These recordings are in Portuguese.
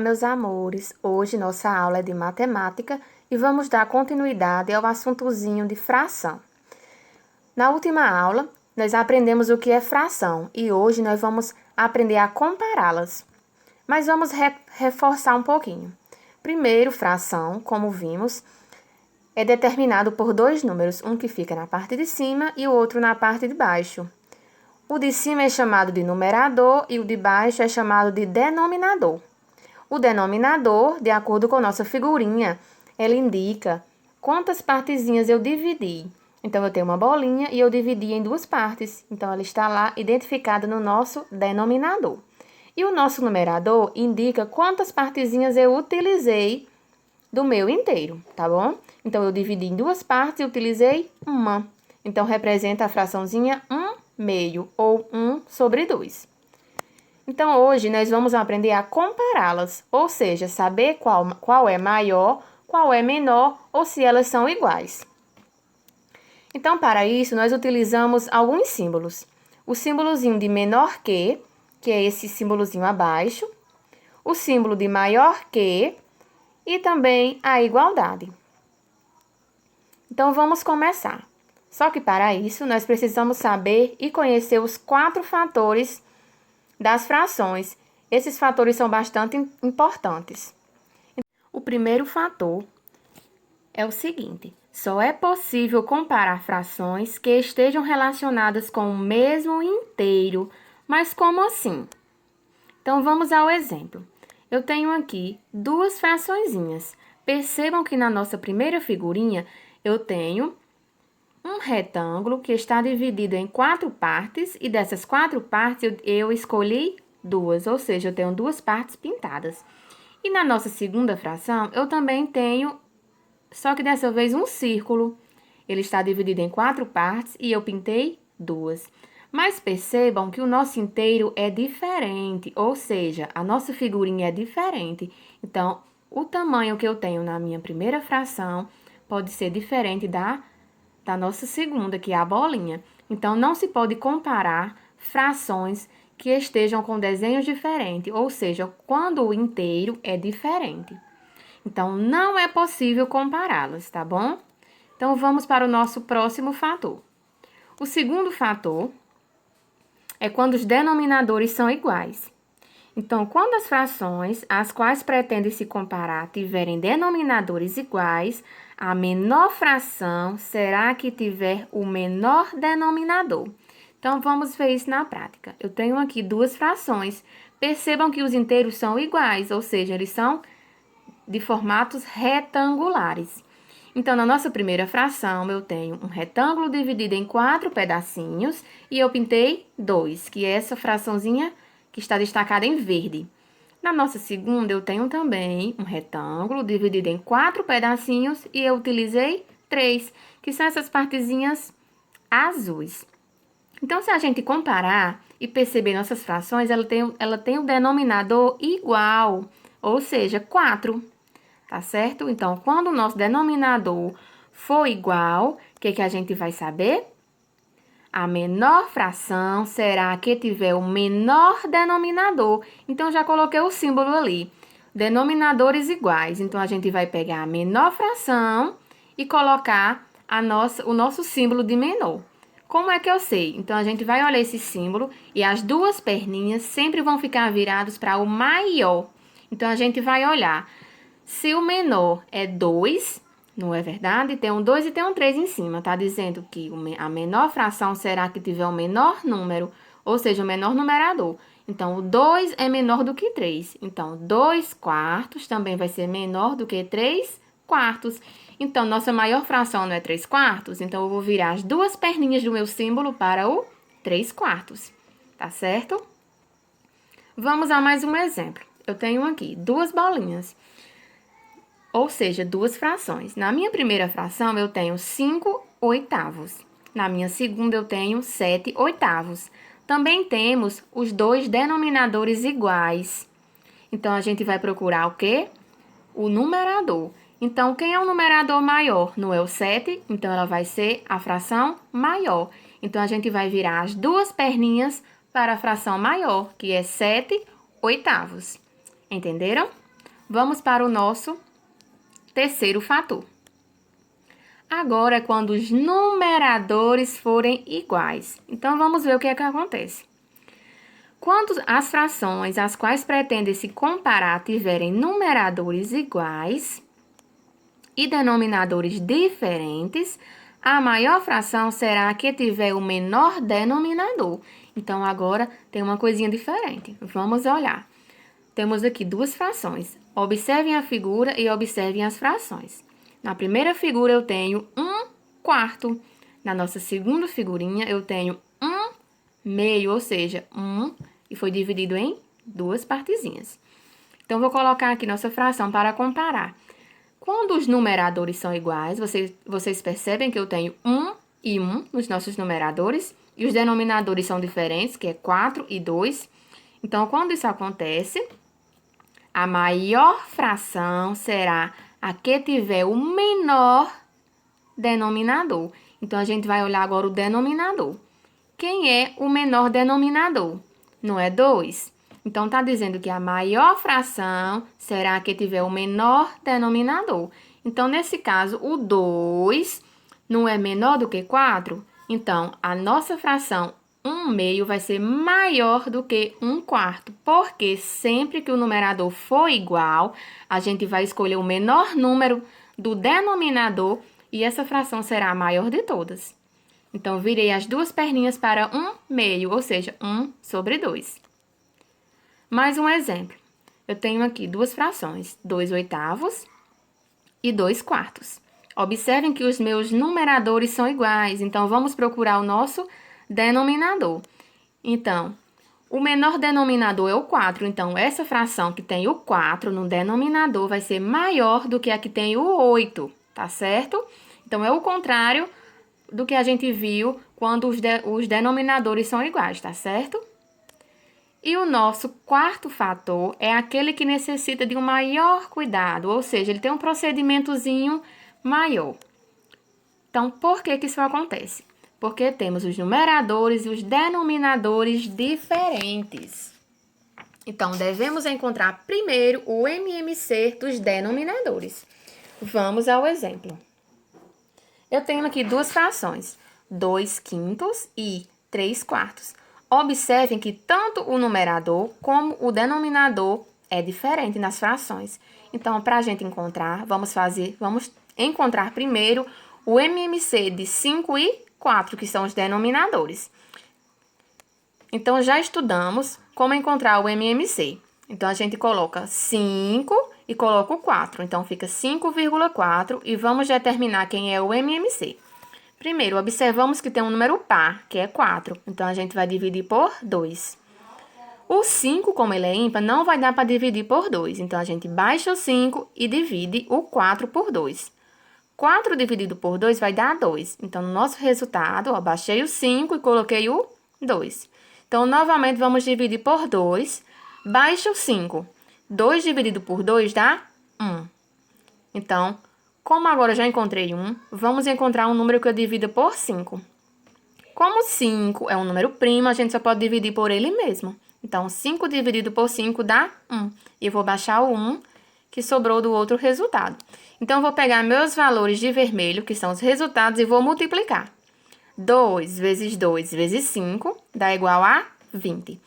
Olá, meus amores! Hoje nossa aula é de matemática e vamos dar continuidade ao assuntozinho de fração. Na última aula, nós aprendemos o que é fração e hoje nós vamos aprender a compará-las. Mas vamos reforçar um pouquinho. Primeiro, fração, como vimos, é determinado por dois números, um que fica na parte de cima e o outro na parte de baixo. O de cima é chamado de numerador e o de baixo é chamado de denominador. O denominador, de acordo com nossa figurinha, ele indica quantas partezinhas eu dividi. Então, eu tenho uma bolinha e eu dividi em duas partes. Então, ela está lá identificada no nosso denominador. E o nosso numerador indica quantas partezinhas eu utilizei do meu inteiro, tá bom? Então, eu dividi em duas partes e utilizei uma. Então, representa a fraçãozinha 1/2 ou 1/2. Então, hoje, nós vamos aprender a compará-las, ou seja, saber qual é maior, qual é menor ou se elas são iguais. Então, para isso, nós utilizamos alguns símbolos. O símbolozinho de menor que é esse símbolozinho abaixo, o símbolo de maior que e também a igualdade. Então, vamos começar. Só que para isso, nós precisamos saber e conhecer os 4 fatores das frações. Esses fatores são bastante importantes. O primeiro fator é o seguinte: só é possível comparar frações que estejam relacionadas com o mesmo inteiro. Mas como assim? Então, vamos ao exemplo. Eu tenho aqui duas fraçõezinhas. Percebam que na nossa primeira figurinha, eu tenho um retângulo que está dividido em 4 partes e dessas 4 partes eu escolhi 2, ou seja, eu tenho 2 partes pintadas. E na nossa segunda fração, eu também tenho, só que dessa vez um círculo. Ele está dividido em 4 partes e eu pintei 2. Mas percebam que o nosso inteiro é diferente, ou seja, a nossa figurinha é diferente. Então, o tamanho que eu tenho na minha primeira fração pode ser diferente da nossa segunda, que é a bolinha. Então, não se pode comparar frações que estejam com desenhos diferentes, ou seja, quando o inteiro é diferente. Então, não é possível compará-las, tá bom? Então, vamos para o nosso próximo fator. O segundo fator é quando os denominadores são iguais. Então, quando as frações, as quais pretendem se comparar, tiverem denominadores iguais, a menor fração será a que tiver o menor denominador. Então, vamos ver isso na prática. Eu tenho aqui duas frações. Percebam que os inteiros são iguais, ou seja, eles são de formatos retangulares. Então, na nossa primeira fração, eu tenho um retângulo dividido em 4 pedacinhos e eu pintei 2, que é essa fraçãozinha que está destacada em verde. Na nossa segunda, eu tenho também um retângulo dividido em 4 pedacinhos e eu utilizei 3, que são essas partezinhas azuis. Então, se a gente comparar e perceber nossas frações, ela tem um denominador igual, ou seja, 4, tá certo? Então, quando o nosso denominador for igual, o que a gente vai saber? A menor fração será a que tiver o menor denominador. Então, já coloquei o símbolo ali. Denominadores iguais. Então, a gente vai pegar a menor fração e colocar o nosso símbolo de menor. Como é que eu sei? Então, a gente vai olhar esse símbolo e as duas perninhas sempre vão ficar viradas para o maior. Então, a gente vai olhar. Se o menor é 2... Não é verdade? Tem um 2 e tem um 3 em cima. Tá dizendo que a menor fração será que tiver o menor número, ou seja, o menor numerador. Então, o 2 é menor do que 3. Então, 2/4 também vai ser menor do que 3/4. Então, nossa maior fração não é 3/4. Então, eu vou virar as duas perninhas do meu símbolo para o 3/4. Tá certo? Vamos a mais um exemplo. Eu tenho aqui 2 bolinhas. Ou seja, 2 frações. Na minha primeira fração, eu tenho 5/8. Na minha segunda, eu tenho 7/8. Também temos os 2 denominadores iguais. Então, a gente vai procurar o quê? O numerador. Então, quem é o numerador maior? Não é o 7, então ela vai ser a fração maior. Então, a gente vai virar as duas perninhas para a fração maior, que é 7/8. Entenderam? Vamos para o nosso terceiro fator. Agora é quando os numeradores forem iguais. Então, vamos ver o que é que acontece. Quando as frações as quais pretendem se comparar tiverem numeradores iguais e denominadores diferentes, a maior fração será a que tiver o menor denominador. Então, agora tem uma coisinha diferente. Vamos olhar. Temos aqui duas frações. Observem a figura e observem as frações. Na primeira figura, eu tenho 1/4. Na nossa segunda figurinha, eu tenho 1/2, ou seja, 1, e foi dividido em duas partezinhas. Então, vou colocar aqui nossa fração para comparar. Quando os numeradores são iguais, vocês percebem que eu tenho 1 e 1 nos nossos numeradores, e os denominadores são diferentes, que é 4 e 2. Então, quando isso acontece, a maior fração será a que tiver o menor denominador. Então, a gente vai olhar agora o denominador. Quem é o menor denominador? Não é 2? Então, está dizendo que a maior fração será a que tiver o menor denominador. Então, nesse caso, o 2 não é menor do que 4? Então, a nossa fração 1/2 vai ser maior do que 1/4, porque sempre que o numerador for igual, a gente vai escolher o menor número do denominador e essa fração será a maior de todas. Então, virei as duas perninhas para 1/2, ou seja, 1/2. Mais um exemplo. Eu tenho aqui duas frações, 2/8 e 2/4. Observem que os meus numeradores são iguais, então vamos procurar o nosso denominador. Então, o menor denominador é o 4, então essa fração que tem o 4 no denominador vai ser maior do que a que tem o 8, tá certo? Então, é o contrário do que a gente viu quando os denominadores são iguais, tá certo? E o nosso quarto fator é aquele que necessita de um maior cuidado, ou seja, ele tem um procedimentozinho maior. Então, por que isso acontece? Porque temos os numeradores e os denominadores diferentes. Então, devemos encontrar primeiro o MMC dos denominadores. Vamos ao exemplo. Eu tenho aqui duas frações, 2/5 e 3/4. Observem que tanto o numerador como o denominador é diferente nas frações. Então, para a gente encontrar, vamos encontrar primeiro o MMC de 5 e 4, que são os denominadores. Então, já estudamos como encontrar o MMC. Então, a gente coloca 5 e coloca o 4. Então, fica 5,4 e vamos determinar quem é o MMC. Primeiro, observamos que tem um número par, que é 4. Então, a gente vai dividir por 2. O 5, como ele é ímpar, não vai dar para dividir por 2. Então, a gente baixa o 5 e divide o 4 por 2. 4 dividido por 2 vai dar 2. Então, no nosso resultado, ó, baixei o 5 e coloquei o 2. Então, novamente, vamos dividir por 2. Baixa o 5. 2 dividido por 2 dá 1. Então, como agora eu já encontrei 1, vamos encontrar um número que eu divida por 5. Como 5 é um número primo, a gente só pode dividir por ele mesmo. Então, 5 dividido por 5 dá 1. E eu vou baixar o 1 que sobrou do outro resultado. Então, eu vou pegar meus valores de vermelho, que são os resultados, e vou multiplicar. 2 vezes 2 vezes 5 dá igual a 20.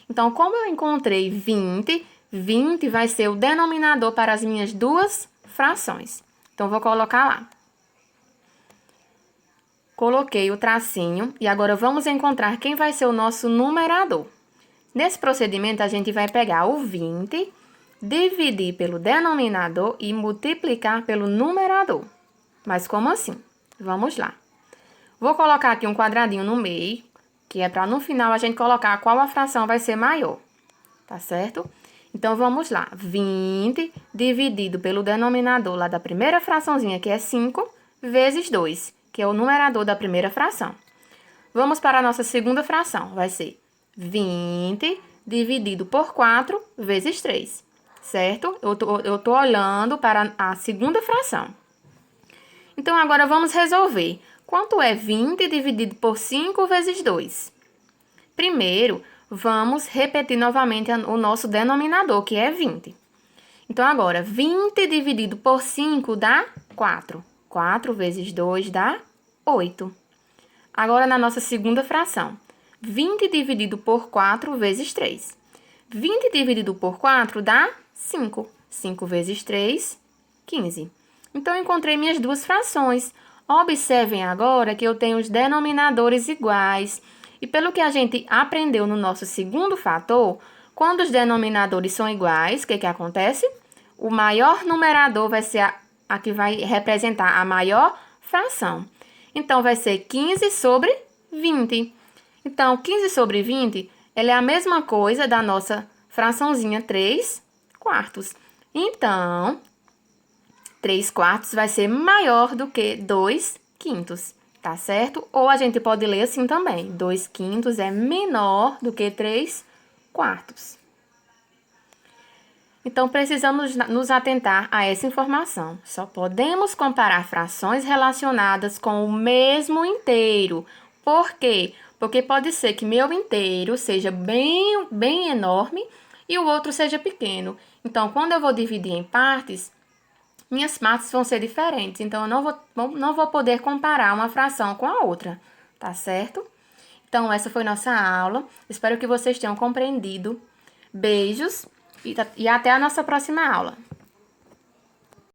Então, como eu encontrei 20, 20 vai ser o denominador para as minhas duas frações. Então, vou colocar lá. Coloquei o tracinho e agora vamos encontrar quem vai ser o nosso numerador. Nesse procedimento, a gente vai pegar o 20, dividir pelo denominador e multiplicar pelo numerador. Mas como assim? Vamos lá. Vou colocar aqui um quadradinho no meio, que é para no final a gente colocar qual a fração vai ser maior. Tá certo? Então, vamos lá. 20 dividido pelo denominador lá da primeira fraçãozinha, que é 5, vezes 2, que é o numerador da primeira fração. Vamos para a nossa segunda fração. Vai ser 20 dividido por 4 vezes 3, certo? Eu tô olhando para a segunda fração. Então, agora vamos resolver. Quanto é 20 dividido por 5 vezes 2? Primeiro, vamos repetir novamente o nosso denominador, que é 20. Então, agora, 20 dividido por 5 dá 4. 4 vezes 2 dá 8. Agora, na nossa segunda fração, 20 dividido por 4 vezes 3. 20 dividido por 4 dá 5. 5 vezes 3, 15. Então, eu encontrei minhas duas frações. Observem agora que eu tenho os denominadores iguais. E pelo que a gente aprendeu no nosso segundo fator, quando os denominadores são iguais, o que acontece? O maior numerador vai ser a que vai representar a maior fração. Então, vai ser 15 sobre 20. Então, 15 sobre 20, ela é a mesma coisa da nossa fraçãozinha 3 quartos. Então, 3 quartos vai ser maior do que 2 quintos, tá certo? Ou a gente pode ler assim também, 2 quintos é menor do que 3 quartos. Então, precisamos nos atentar a essa informação. Só podemos comparar frações relacionadas com o mesmo inteiro. Por quê? Porque pode ser que meu inteiro seja bem enorme e o outro seja pequeno. Então, quando eu vou dividir em partes, minhas partes vão ser diferentes. Então, eu não vou poder comparar uma fração com a outra, tá certo? Então, essa foi nossa aula. Espero que vocês tenham compreendido. Beijos e até a nossa próxima aula.